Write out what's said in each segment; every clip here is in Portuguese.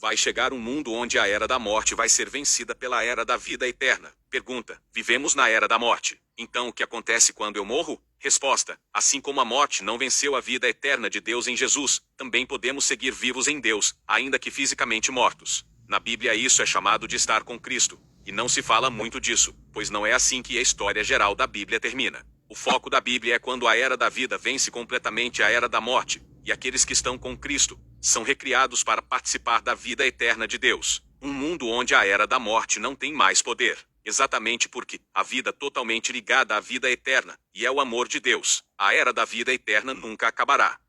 Vai chegar um mundo onde a era da morte vai ser vencida pela era da vida eterna. Pergunta: vivemos na era da morte. Então o que acontece quando eu morro? Resposta: assim como a morte não venceu a vida eterna de Deus em Jesus, também podemos seguir vivos em Deus, ainda que fisicamente mortos. Na Bíblia isso é chamado de estar com Cristo. E não se fala muito disso, pois não é assim que a história geral da Bíblia termina. O foco da Bíblia é quando a era da vida vence completamente a era da morte, e aqueles que estão com Cristo são recriados para participar da vida eterna de Deus. Um mundo onde a era da morte não tem mais poder. Exatamente porque a vida totalmente ligada à vida eterna, e é o amor de Deus. A era da vida eterna nunca acabará.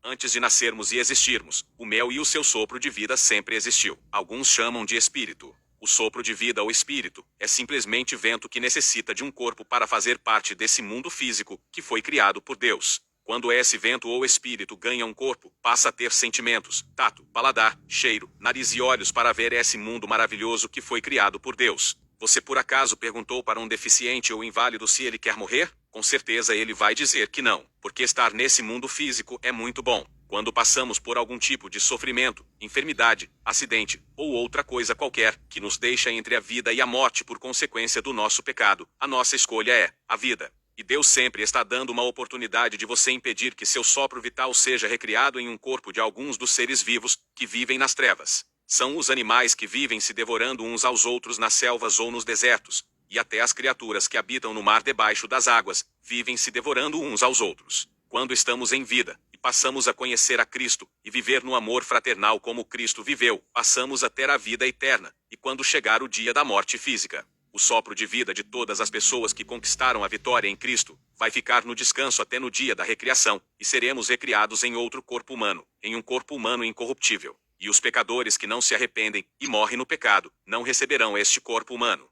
Antes de nascermos e existirmos, o mel e o seu sopro de vida sempre existiu. Alguns chamam de espírito. O sopro de vida ou espírito é simplesmente vento que necessita de um corpo para fazer parte desse mundo físico que foi criado por Deus. Quando esse vento ou espírito ganha um corpo, passa a ter sentimentos, tato, paladar, cheiro, nariz e olhos para ver esse mundo maravilhoso que foi criado por Deus. Você por acaso perguntou para um deficiente ou inválido se ele quer morrer? Com certeza ele vai dizer que não, porque estar nesse mundo físico é muito bom. Quando passamos por algum tipo de sofrimento, enfermidade, acidente, ou outra coisa qualquer, que nos deixa entre a vida e a morte por consequência do nosso pecado, a nossa escolha é a vida. E Deus sempre está dando uma oportunidade de você impedir que seu sopro vital seja recriado em um corpo de alguns dos seres vivos que vivem nas trevas. São os animais que vivem se devorando uns aos outros nas selvas ou nos desertos, e até as criaturas que habitam no mar debaixo das águas, vivem se devorando uns aos outros. Quando estamos em vida, e passamos a conhecer a Cristo, e viver no amor fraternal como Cristo viveu, passamos a ter a vida eterna, e quando chegar o dia da morte física, o sopro de vida de todas as pessoas que conquistaram a vitória em Cristo, vai ficar no descanso até no dia da recriação, e seremos recriados em outro corpo humano, em um corpo humano incorruptível. E os pecadores que não se arrependem, e morrem no pecado, não receberão este corpo humano.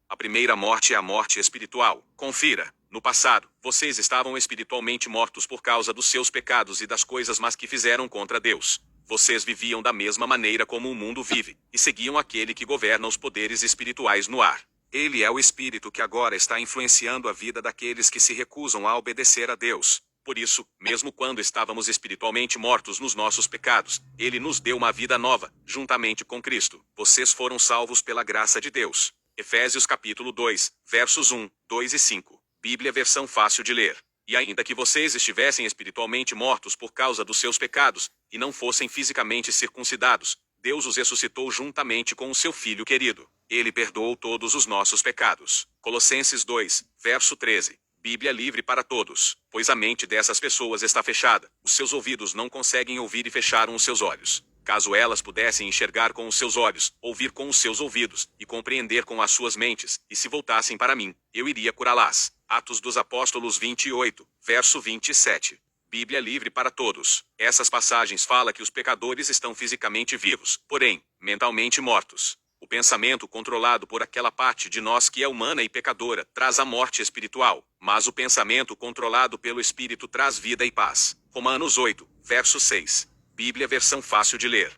A primeira morte é a morte espiritual. Confira. No passado, vocês estavam espiritualmente mortos por causa dos seus pecados e das coisas más que fizeram contra Deus. Vocês viviam da mesma maneira como o mundo vive, e seguiam aquele que governa os poderes espirituais no ar. Ele é o espírito que agora está influenciando a vida daqueles que se recusam a obedecer a Deus. Por isso, mesmo quando estávamos espiritualmente mortos nos nossos pecados, Ele nos deu uma vida nova, juntamente com Cristo. Vocês foram salvos pela graça de Deus. Efésios capítulo 2, versos 1, 2 e 5. Bíblia versão fácil de ler. E ainda que vocês estivessem espiritualmente mortos por causa dos seus pecados, e não fossem fisicamente circuncidados, Deus os ressuscitou juntamente com o seu Filho querido. Ele perdoou todos os nossos pecados. Colossenses 2, verso 13. Bíblia livre para todos, pois a mente dessas pessoas está fechada, os seus ouvidos não conseguem ouvir e fecharam os seus olhos. Caso elas pudessem enxergar com os seus olhos, ouvir com os seus ouvidos, e compreender com as suas mentes, e se voltassem para mim, eu iria curá-las. Atos dos Apóstolos 28, verso 27. Bíblia livre para todos. Essas passagens falam que os pecadores estão fisicamente vivos, porém, mentalmente mortos. O pensamento controlado por aquela parte de nós que é humana e pecadora traz a morte espiritual, mas o pensamento controlado pelo Espírito traz vida e paz. Romanos 8, verso 6. Bíblia versão fácil de ler.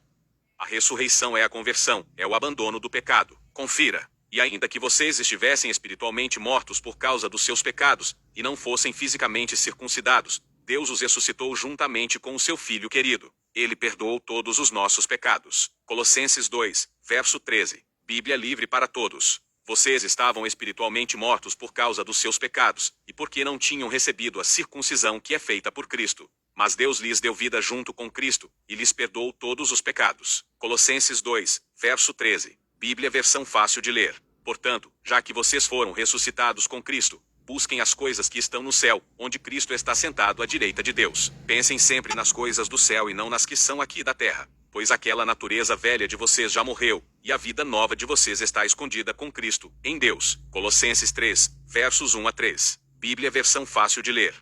A ressurreição é a conversão, é o abandono do pecado. Confira. E ainda que vocês estivessem espiritualmente mortos por causa dos seus pecados, e não fossem fisicamente circuncidados, Deus os ressuscitou juntamente com o seu Filho querido. Ele perdoou todos os nossos pecados. Colossenses 2, verso 13. Bíblia livre para todos. Vocês estavam espiritualmente mortos por causa dos seus pecados, e porque não tinham recebido a circuncisão que é feita por Cristo. Mas Deus lhes deu vida junto com Cristo, e lhes perdoou todos os pecados. Colossenses 2, verso 13. Bíblia versão fácil de ler. Portanto, já que vocês foram ressuscitados com Cristo, busquem as coisas que estão no céu, onde Cristo está sentado à direita de Deus. Pensem sempre nas coisas do céu e não nas que são aqui da terra, pois aquela natureza velha de vocês já morreu, e a vida nova de vocês está escondida com Cristo, em Deus. Colossenses 3, versos 1 a 3. Bíblia versão fácil de ler.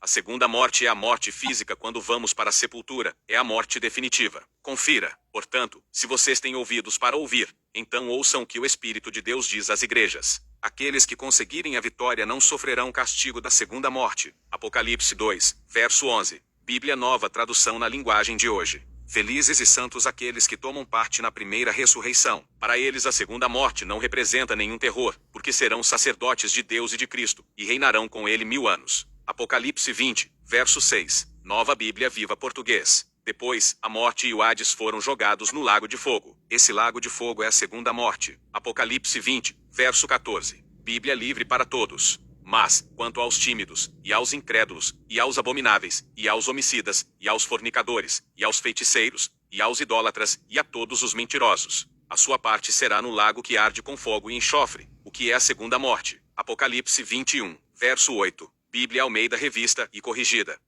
A segunda morte é a morte física quando vamos para a sepultura, é a morte definitiva. Confira. Portanto, se vocês têm ouvidos para ouvir, então ouçam o que o Espírito de Deus diz às igrejas. Aqueles que conseguirem a vitória não sofrerão castigo da segunda morte. Apocalipse 2, verso 11. Bíblia Nova Tradução na linguagem de hoje. Felizes e santos aqueles que tomam parte na primeira ressurreição. Para eles a segunda morte não representa nenhum terror, porque serão sacerdotes de Deus e de Cristo, e reinarão com ele 1000 anos. Apocalipse 20, verso 6. Nova Bíblia Viva Português. Depois, a morte e o Hades foram jogados no lago de fogo. Esse lago de fogo é a segunda morte. Apocalipse 20, verso 14. Bíblia livre para todos. Mas, quanto aos tímidos, e aos incrédulos, e aos abomináveis, e aos homicidas, e aos fornicadores, e aos feiticeiros, e aos idólatras, e a todos os mentirosos, a sua parte será no lago que arde com fogo e enxofre, o que é a segunda morte. Apocalipse 21, verso 8. Bíblia Almeida Revista e Corrigida.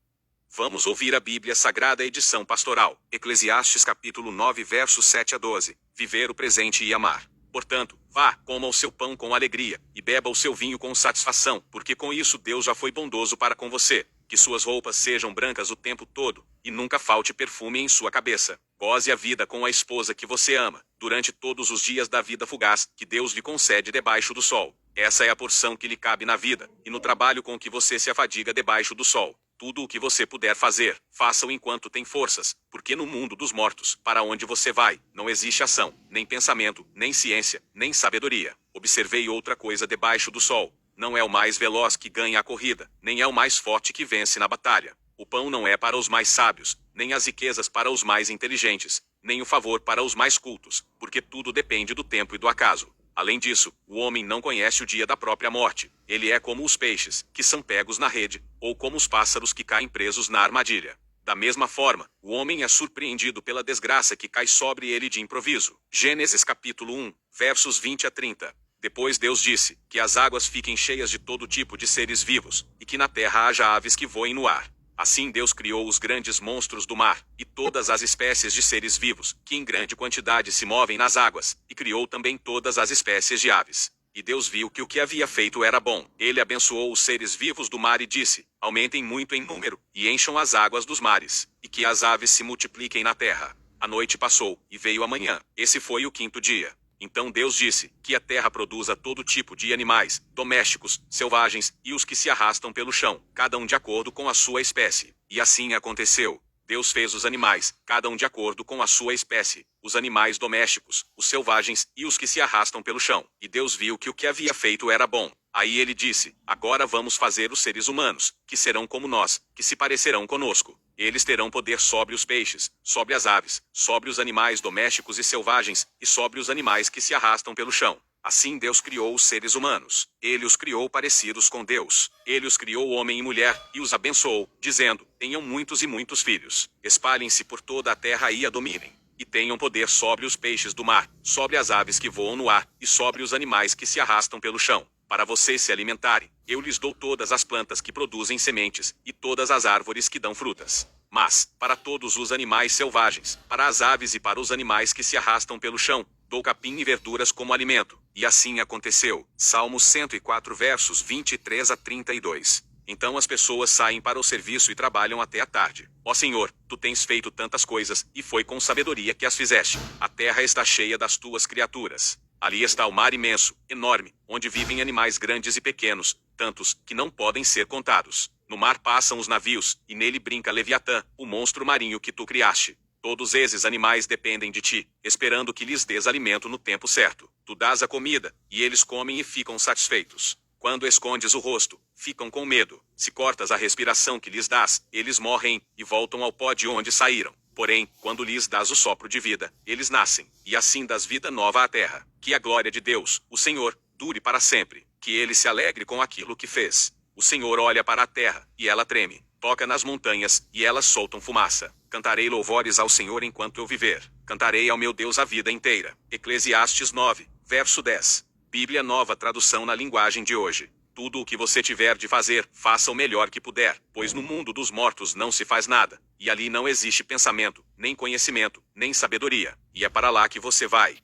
Vamos ouvir a Bíblia Sagrada edição pastoral. Eclesiastes capítulo 9 versos 7 a 12. Viver o presente e amar. Portanto, vá, coma o seu pão com alegria, e beba o seu vinho com satisfação, porque com isso Deus já foi bondoso para com você. Que suas roupas sejam brancas o tempo todo, e nunca falte perfume em sua cabeça. Goze a vida com a esposa que você ama, durante todos os dias da vida fugaz, que Deus lhe concede debaixo do sol. Essa é a porção que lhe cabe na vida, e no trabalho com que você se afadiga debaixo do sol. Tudo o que você puder fazer, faça-o enquanto tem forças, porque no mundo dos mortos, para onde você vai, não existe ação, nem pensamento, nem ciência, nem sabedoria. Observei outra coisa debaixo do sol. Não é o mais veloz que ganha a corrida, nem é o mais forte que vence na batalha. O pão não é para os mais sábios, nem as riquezas para os mais inteligentes, nem o favor para os mais cultos, porque tudo depende do tempo e do acaso. Além disso, o homem não conhece o dia da própria morte. Ele é como os peixes, que são pegos na rede, ou como os pássaros que caem presos na armadilha. Da mesma forma, o homem é surpreendido pela desgraça que cai sobre ele de improviso. Gênesis capítulo 1, versos 20 a 30. Depois Deus disse, que as águas fiquem cheias de todo tipo de seres vivos, e que na terra haja aves que voem no ar. Assim Deus criou os grandes monstros do mar, e todas as espécies de seres vivos, que em grande quantidade se movem nas águas, e criou também todas as espécies de aves. E Deus viu que o que havia feito era bom. Ele abençoou os seres vivos do mar e disse, aumentem muito em número, e encham as águas dos mares, e que as aves se multipliquem na terra. A noite passou, e veio a manhã. Esse foi o quinto dia. Então Deus disse, que a terra produza todo tipo de animais, domésticos, selvagens, e os que se arrastam pelo chão, cada um de acordo com a sua espécie. E assim aconteceu. Deus fez os animais, cada um de acordo com a sua espécie, os animais domésticos, os selvagens, e os que se arrastam pelo chão. E Deus viu que o que havia feito era bom. Aí ele disse, agora vamos fazer os seres humanos, que serão como nós, que se parecerão conosco. Eles terão poder sobre os peixes, sobre as aves, sobre os animais domésticos e selvagens, e sobre os animais que se arrastam pelo chão. Assim Deus criou os seres humanos. Ele os criou parecidos com Deus. Ele os criou homem e mulher, e os abençoou, dizendo, tenham muitos e muitos filhos. Espalhem-se por toda a terra e a dominem. E tenham poder sobre os peixes do mar, sobre as aves que voam no ar, e sobre os animais que se arrastam pelo chão. Para vocês se alimentarem, eu lhes dou todas as plantas que produzem sementes, e todas as árvores que dão frutas. Mas, para todos os animais selvagens, para as aves e para os animais que se arrastam pelo chão, dou capim e verduras como alimento. E assim aconteceu. Salmo 104 versos 23 a 32. Então as pessoas saem para o serviço e trabalham até a tarde. Ó Senhor, tu tens feito tantas coisas, e foi com sabedoria que as fizeste. A terra está cheia das tuas criaturas. Ali está o mar imenso, enorme, onde vivem animais grandes e pequenos, tantos, que não podem ser contados. No mar passam os navios, e nele brinca Leviatã, o monstro marinho que tu criaste. Todos esses animais dependem de ti, esperando que lhes dês alimento no tempo certo. Tu dás a comida, e eles comem e ficam satisfeitos. Quando escondes o rosto, ficam com medo. Se cortas a respiração que lhes dás, eles morrem, e voltam ao pó de onde saíram. Porém, quando lhes dás o sopro de vida, eles nascem, e assim dás vida nova à terra. Que a glória de Deus, o Senhor, dure para sempre. Que ele se alegre com aquilo que fez. O Senhor olha para a terra, e ela treme. Toca nas montanhas, e elas soltam fumaça. Cantarei louvores ao Senhor enquanto eu viver. Cantarei ao meu Deus a vida inteira. Eclesiastes 9, verso 10. Bíblia Nova Tradução na linguagem de hoje. Tudo o que você tiver de fazer, faça o melhor que puder, pois no mundo dos mortos não se faz nada, e ali não existe pensamento, nem conhecimento, nem sabedoria, e é para lá que você vai.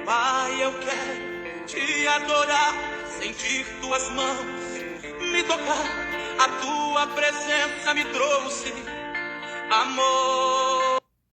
Pai, eu quero te adorar, sentir tuas mãos me tocar. A tua presença me trouxe amor.